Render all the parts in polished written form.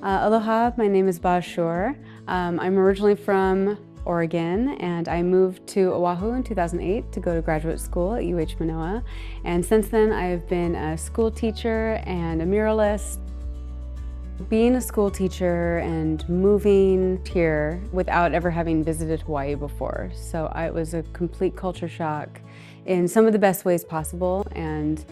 Aloha, my name is Boz Schurr. I'm originally from Oregon, and I moved to Oahu in 2008 to go to graduate school at UH Manoa. And since then, I've been a school teacher and a muralist. Being a school teacher and moving here without ever having visited Hawaii before. So it was a complete culture shock in some of the best ways possible. And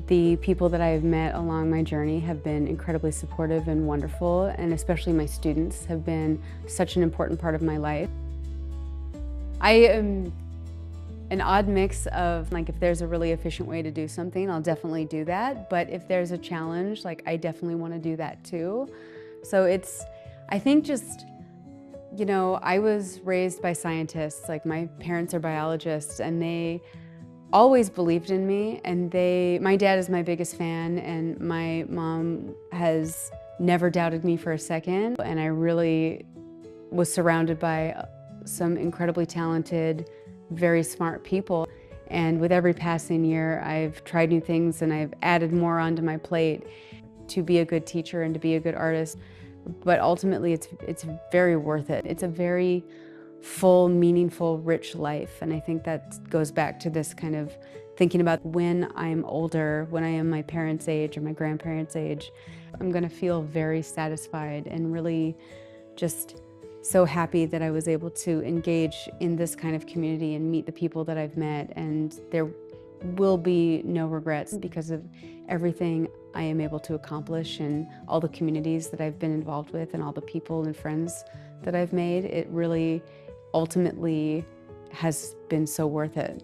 the people that I've met along my journey have been incredibly supportive and wonderful, and especially my students have been such an important part of my life. I am an odd mix of, like, if there's a really efficient way to do something, I'll definitely do that. But if there's a challenge, like, I definitely want to do that too. So I think just, you know, I was raised by scientists. Like, my parents are biologists, and they always believed in me. And my dad is my biggest fan, and my mom has never doubted me for a second. And I really was surrounded by some incredibly talented, very smart people. And with every passing year, I've tried new things and I've added more onto my plate to be a good teacher and to be a good artist. But ultimately, it's very worth it. It's a very full, meaningful, rich life. And I think that goes back to this kind of thinking about when I'm older, when I am my parents' age or my grandparents' age, I'm gonna feel very satisfied and really just so happy that I was able to engage in this kind of community and meet the people that I've met. And there will be no regrets because of everything I am able to accomplish and all the communities that I've been involved with and all the people and friends that I've made. It really ultimately has been so worth it.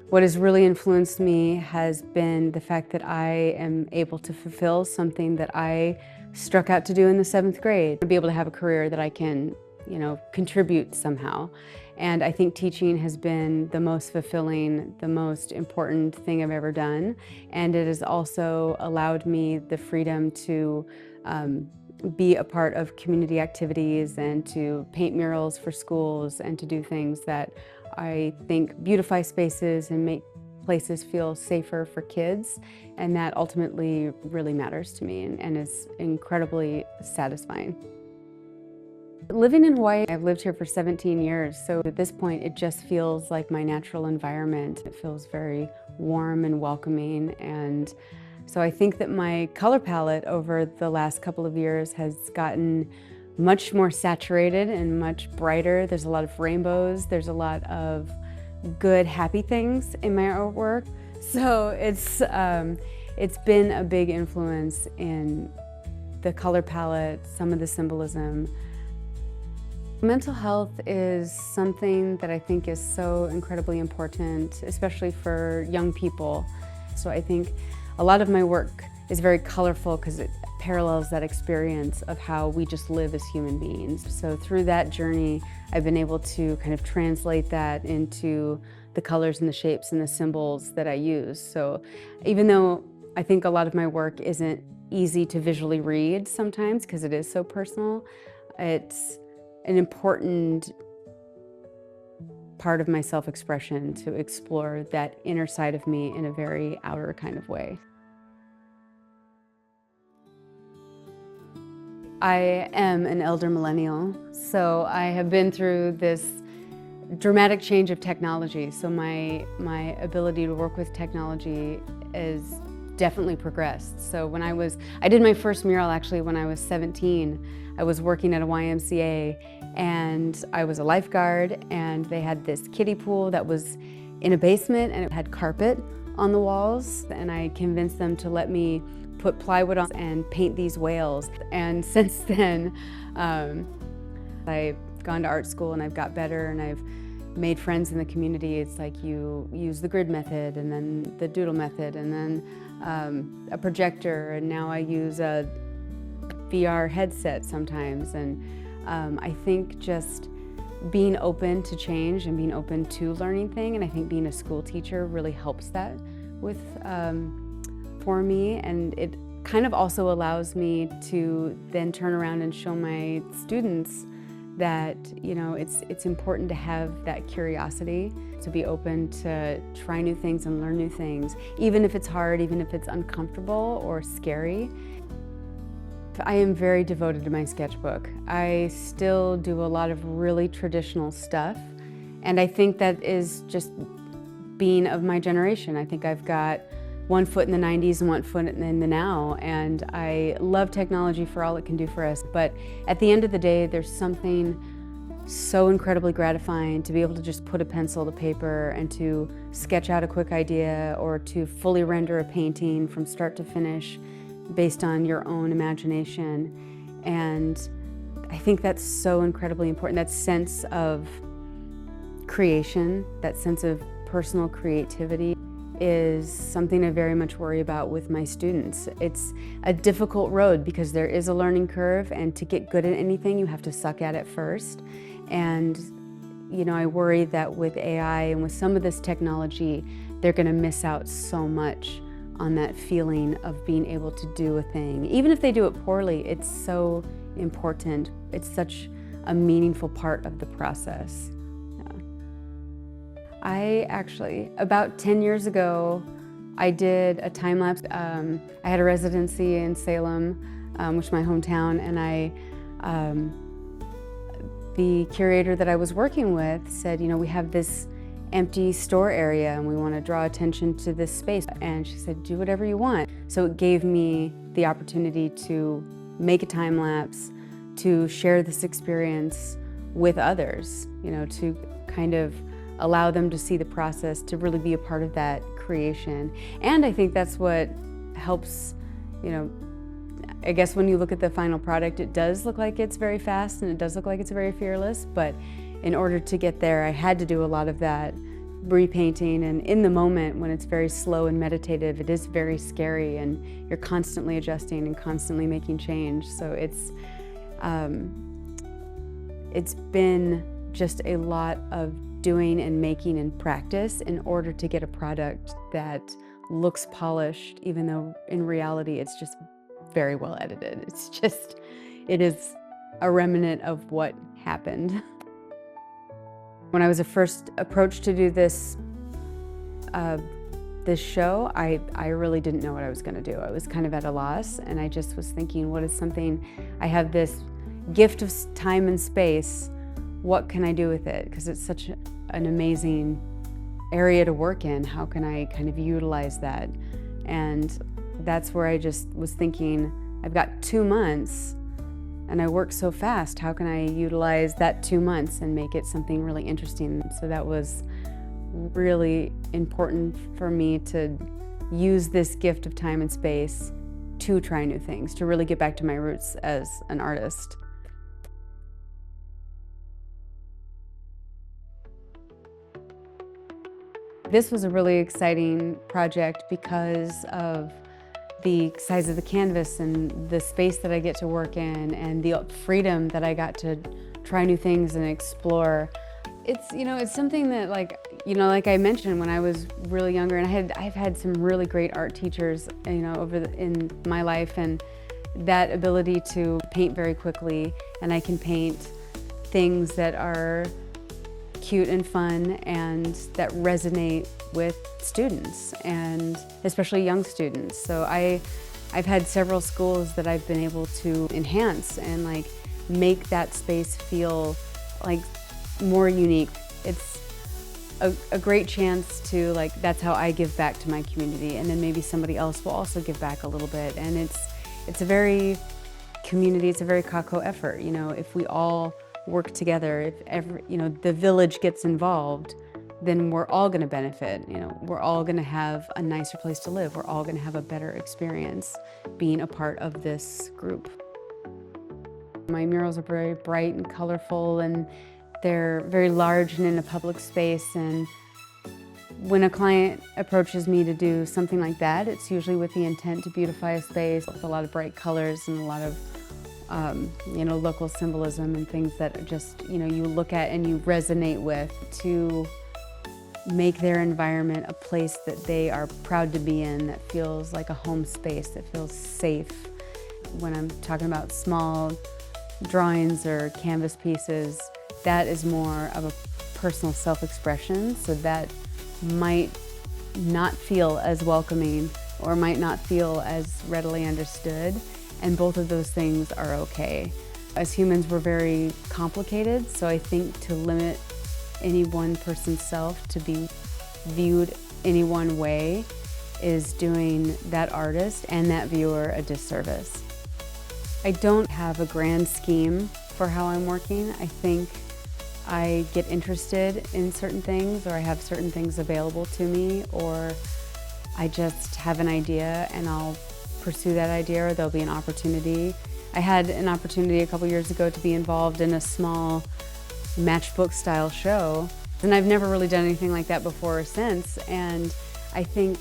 What has really influenced me has been the fact that I am able to fulfill something that I struck out to do in the 7th grade. To be able to have a career that I can, you know, contribute somehow. And I think teaching has been the most fulfilling, the most important thing I've ever done. And it has also allowed me the freedom to be a part of community activities and to paint murals for schools and to do things that I think beautify spaces and make places feel safer for kids. And that ultimately really matters to me and is incredibly satisfying. Living in Hawaii, I've lived here for 17 years, so at this point it just feels like my natural environment. It feels very warm and welcoming, and so I think that my color palette over the last couple of years has gotten much more saturated and much brighter. There's a lot of rainbows, there's a lot of good, happy things in my artwork. So it's been a big influence in the color palette, some of the symbolism. Mental health is something that I think is so incredibly important, especially for young people. So I think a lot of my work is very colorful because it parallels that experience of how we just live as human beings. So through that journey, I've been able to kind of translate that into the colors and the shapes and the symbols that I use. So even though I think a lot of my work isn't easy to visually read sometimes because it is so personal, it's an important part of my self-expression to explore that inner side of me in a very outer kind of way. I am an elder millennial, so I have been through this dramatic change of technology. So my ability to work with technology is definitely progressed. So I did my first mural actually when I was 17. I was working at a YMCA and I was a lifeguard, and they had this kiddie pool that was in a basement and it had carpet on the walls, and I convinced them to let me put plywood on and paint these whales. And since then, I've gone to art school and I've got better and I've made friends in the community. It's like you use the grid method and then the doodle method and then a projector, and now I use a VR headset sometimes. And I think just being open to change and being open to learning things, and I think being a school teacher really helps that for me, and it kind of also allows me to then turn around and show my students that, you know, it's important to have that curiosity, to be open to try new things and learn new things, even if it's hard, even if it's uncomfortable or scary. I am very devoted to my sketchbook. I still do a lot of really traditional stuff, and I think that is just being of my generation. I think I've got one foot in the 90s and one foot in the now, and I love technology for all it can do for us, but at the end of the day, there's something so incredibly gratifying to be able to just put a pencil to paper and to sketch out a quick idea or to fully render a painting from start to finish based on your own imagination. And I think that's so incredibly important. That sense of creation, that sense of personal creativity is something I very much worry about with my students. It's a difficult road because there is a learning curve, and to get good at anything, you have to suck at it first. And you know, I worry that with AI and with some of this technology, they're going to miss out so much on that feeling of being able to do a thing. Even if they do it poorly, it's so important. It's such a meaningful part of the process. I actually, about 10 years ago, I did a time lapse. I had a residency in Salem, which is my hometown, and the curator that I was working with said, you know, we have this empty store area and we want to draw attention to this space. And she said, do whatever you want. So it gave me the opportunity to make a time lapse, to share this experience with others, you know, to kind of allow them to see the process, to really be a part of that creation. And I think that's what helps, you know, I guess when you look at the final product, it does look like it's very fast and it does look like it's very fearless, but in order to get there, I had to do a lot of that repainting, and in the moment when it's very slow and meditative, it is very scary and you're constantly adjusting and constantly making change. So it's been just a lot of doing and making and practice in order to get a product that looks polished, even though in reality it's just very well edited. It is a remnant of what happened. When I was first approached to do this show, I really didn't know what I was going to do. I was kind of at a loss, and I just was thinking, what is something, I have this gift of time and space, what can I do with it? Because it's such an amazing area to work in. How can I kind of utilize that? And that's where I just was thinking, I've got 2 months and I work so fast. How can I utilize that 2 months and make it something really interesting? So that was really important for me to use this gift of time and space to try new things, to really get back to my roots as an artist. This was a really exciting project because of the size of the canvas and the space that I get to work in and the freedom that I got to try new things and explore. It's, you know, it's something that, like I mentioned, when I was really younger, and I've had some really great art teachers, you know, in my life, and that ability to paint very quickly, and I can paint things that are cute and fun and that resonate with students, and especially young students. So I've had several schools that I've been able to enhance and like make that space feel like more unique. It's a great chance to, like, that's how I give back to my community, and then maybe somebody else will also give back a little bit. And it's a very community, it's a very ikeākea effort. You know, if we all work together, if the village gets involved, then we're all going to benefit. You know, we're all going to have a nicer place to live. We're all going to have a better experience being a part of this group. My murals are very bright and colorful, and they're very large and in a public space. And when a client approaches me to do something like that, it's usually with the intent to beautify a space with a lot of bright colors and a lot of local symbolism and things that just, you look at and you resonate with, to make their environment a place that they are proud to be in, that feels like a home space, that feels safe. When I'm talking about small drawings or canvas pieces, that is more of a personal self-expression, so that might not feel as welcoming or might not feel as readily understood. and both of those things are okay. As humans, we're very complicated, so I think to limit any one person's self to be viewed any one way is doing that artist and that viewer a disservice. I don't have a grand scheme for how I'm working. I think I get interested in certain things, or I have certain things available to me, or I just have an idea and I'll pursue that idea, or there'll be an opportunity. I had an opportunity a couple years ago to be involved in a small matchbook style show, and I've never really done anything like that before or since, and I think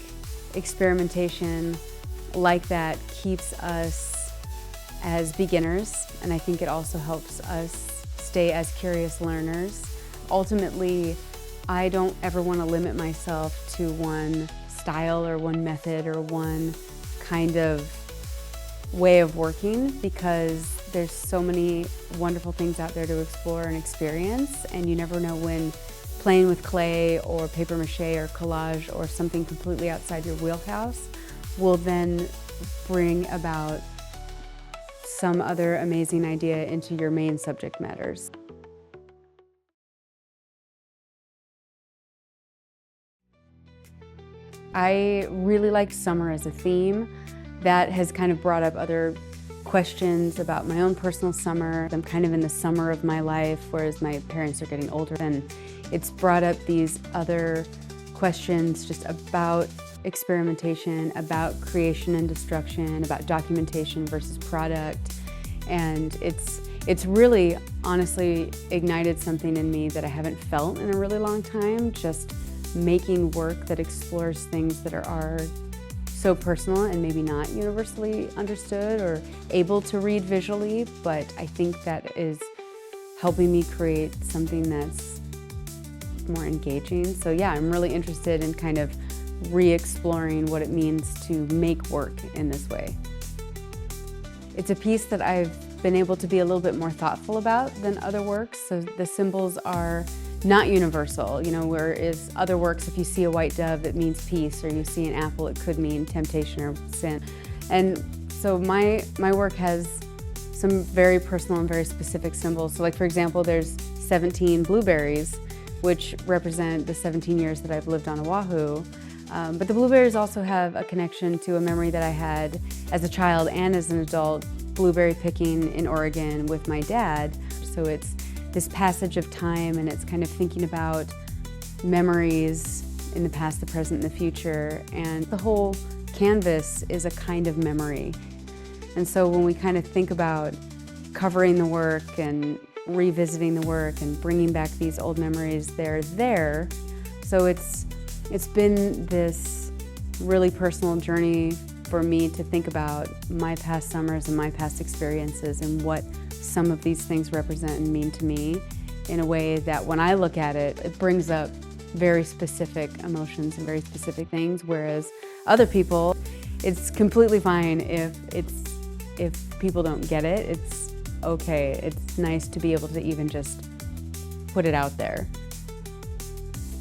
experimentation like that keeps us as beginners, and I think it also helps us stay as curious learners. Ultimately, I don't ever want to limit myself to one style or one method or one kind of way of working, because there's so many wonderful things out there to explore and experience, and you never know when playing with clay or paper mache or collage or something completely outside your wheelhouse will then bring about some other amazing idea into your main subject matters. I really like summer as a theme. That has kind of brought up other questions about my own personal summer. I'm kind of in the summer of my life, whereas my parents are getting older, and it's brought up these other questions just about experimentation, about creation and destruction, about documentation versus product. And it's really honestly ignited something in me that I haven't felt in a really long time, just making work that explores things that are so personal and maybe not universally understood or able to read visually, but I think that is helping me create something that's more engaging. So yeah, I'm really interested in kind of re-exploring what it means to make work in this way. It's a piece that I've been able to be a little bit more thoughtful about than other works. So the symbols are not universal, whereas other works, if you see a white dove, it means peace, or you see an apple, it could mean temptation or sin. And so my work has some very personal and very specific symbols. So like, for example, there's 17 blueberries, which represent the 17 years that I've lived on Oahu. But the blueberries also have a connection to a memory that I had as a child and as an adult, blueberry picking in Oregon with my dad. So it's this passage of time, and it's kind of thinking about memories in the past, the present, and the future. And the whole canvas is a kind of memory. And so when we kind of think about covering the work and revisiting the work and bringing back these old memories, they're there. So it's been this really personal journey for me to think about my past summers and my past experiences and what some of these things represent and mean to me in a way that when I look at it, it brings up very specific emotions and very specific things, whereas other people, it's completely fine if people don't get it. It's okay. It's nice to be able to even just put it out there.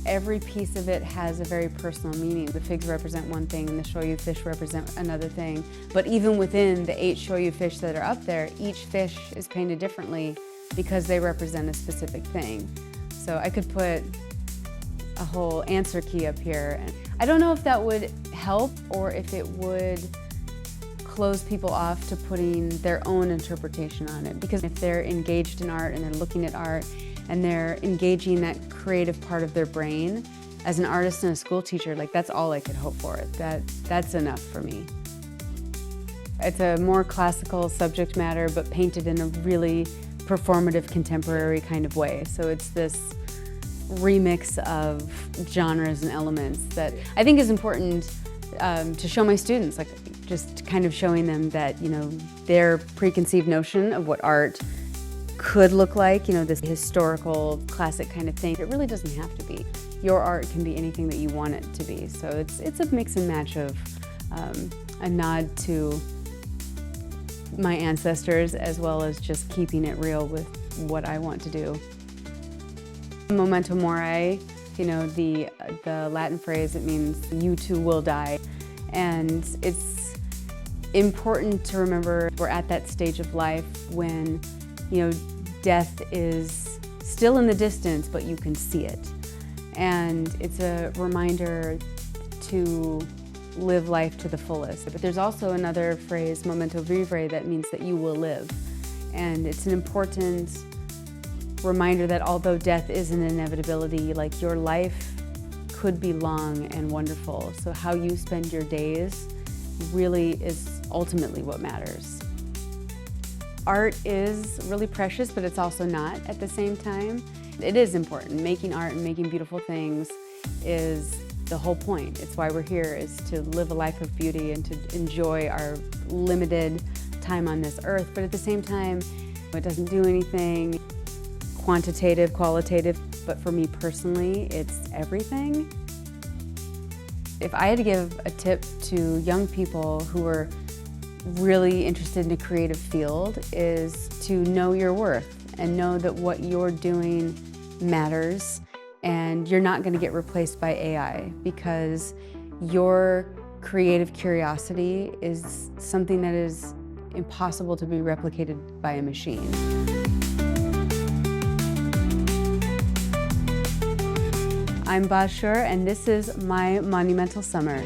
Every piece of it has a very personal meaning. The figs represent one thing and the shoyu fish represent another thing. But even within the 8 shoyu fish that are up there, each fish is painted differently because they represent a specific thing. So I could put a whole answer key up here. I don't know if that would help or if it would close people off to putting their own interpretation on it. Because if they're engaged in art and they're looking at art, and they're engaging that creative part of their brain. As an artist and a school teacher, like, that's all I could hope for. That's enough for me. It's a more classical subject matter, but painted in a really performative, contemporary kind of way. So it's this remix of genres and elements that I think is important to show my students, like just kind of showing them that, their preconceived notion of what art could look like, this historical, classic kind of thing. It really doesn't have to be. Your art can be anything that you want it to be. So it's a mix and match of a nod to my ancestors as well as just keeping it real with what I want to do. Memento mori, the Latin phrase, it means you too will die. And important to remember we're at that stage of life when, death is still in the distance, but you can see it. And it's a reminder to live life to the fullest. But there's also another phrase, momento vivere, that means that you will live. And it's an important reminder that although death is an inevitability, like your life could be long and wonderful. So how you spend your days really is ultimately what matters. Art is really precious, but it's also not at the same time. It is important. Making art and making beautiful things is the whole point. It's why we're here, is to live a life of beauty and to enjoy our limited time on this earth. But at the same time, it doesn't do anything quantitative, qualitative, but for me personally, it's everything. If I had to give a tip to young people who are really interested in a creative field, is to know your worth and know that what you're doing matters, and you're not going to get replaced by AI, because your creative curiosity is something that is impossible to be replicated by a machine. I'm Boz Schurr, and this is My Monumental Summer.